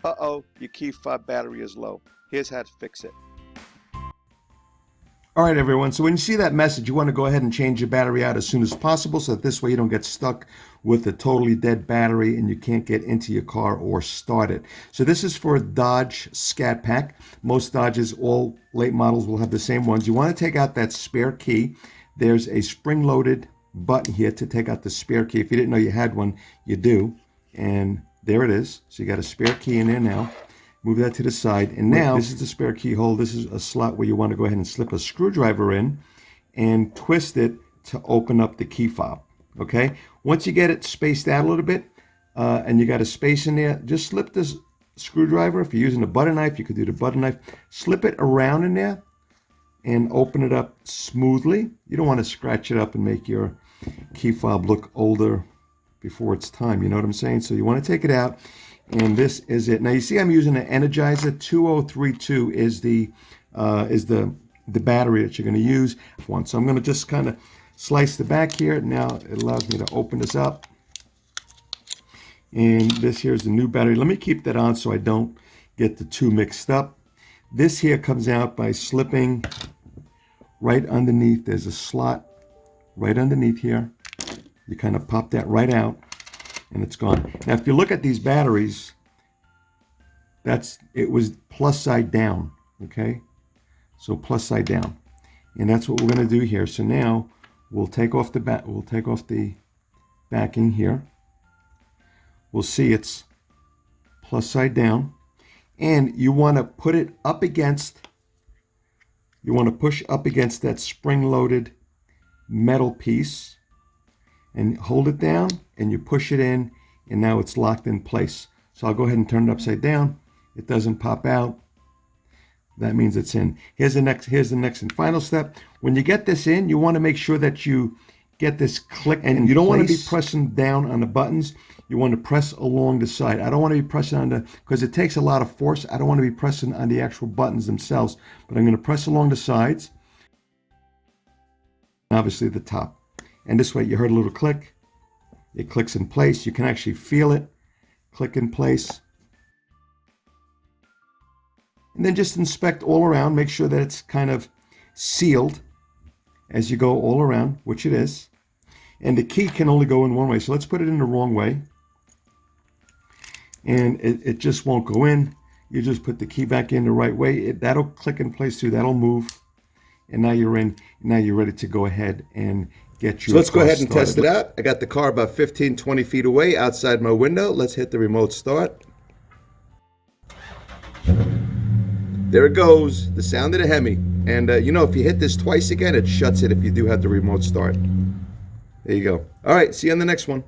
Uh-oh, your key fob battery is low. Here's how to fix it. All right, everyone. So when you see that message, you want to go ahead and change your battery out as soon as possible so that this way you don't get stuck with a totally dead battery and you can't get into your car or start it. So this is for Dodge Scat Pack. Most Dodges, all late models will have the same ones. You want to take out that spare key. There's a spring-loaded button here to take out the spare key. If you didn't know you had one, you do. And there it is. So you got a spare key in there now. Move that to the side. And now, this is the spare key hole. This is a slot where you want to go ahead and slip a screwdriver in and twist it to open up the key fob. Okay? Once you get it spaced out a little bit, and you got a space in there, just slip this screwdriver. If you're using a butter knife, you could do the butter knife. Slip it around in there and open it up smoothly. You don't want to scratch it up and make your key fob look older before it's time. You know what I'm saying? So you want to take it out. And this is it. Now you see I'm using an Energizer 2032 is the battery that you're going to use. So I'm going to just kind of slice the back here. Now it allows me to open this up. And this here is the new battery. Let me keep that on so I don't get the two mixed up. This here comes out by slipping right underneath. There's a slot right underneath here. You kind of pop that right out. And it's gone. Now, if you look at these batteries, it was plus side down, okay? So plus side down, and that's what we're going to do here. So now we'll take off the backing here. We'll see it's plus side down, and you want to put it up against. You want to push up against that spring-loaded metal piece. And hold it down, and you push it in, and now it's locked in place. So I'll go ahead and turn it upside down. It doesn't pop out. That means it's in. Here's the next and final step. When you get this in, you want to make sure that you get this click, and you don't want to be pressing down on the buttons. You want to press along the side. I don't want to be pressing on because it takes a lot of force. I don't want to be pressing on the actual buttons themselves, but I'm going to press along the sides. Obviously the top. And this way, you heard a little click. It clicks in place. You can actually feel it click in place. And then just inspect all around. Make sure that it's kind of sealed as you go all around, which it is. And the key can only go in one way. So let's put it in the wrong way. And it just won't go in. You just put the key back in the right way. That'll click in place too. That'll move. And now you're in. Now you're ready to go ahead and get your. So let's go ahead and test it out. I got the car about 15, 20 feet away outside my window. Let's hit the remote start. There it goes, the sound of the Hemi. And you know, if you hit this twice again, it shuts it if you do have the remote start. There you go. All right, see you on the next one.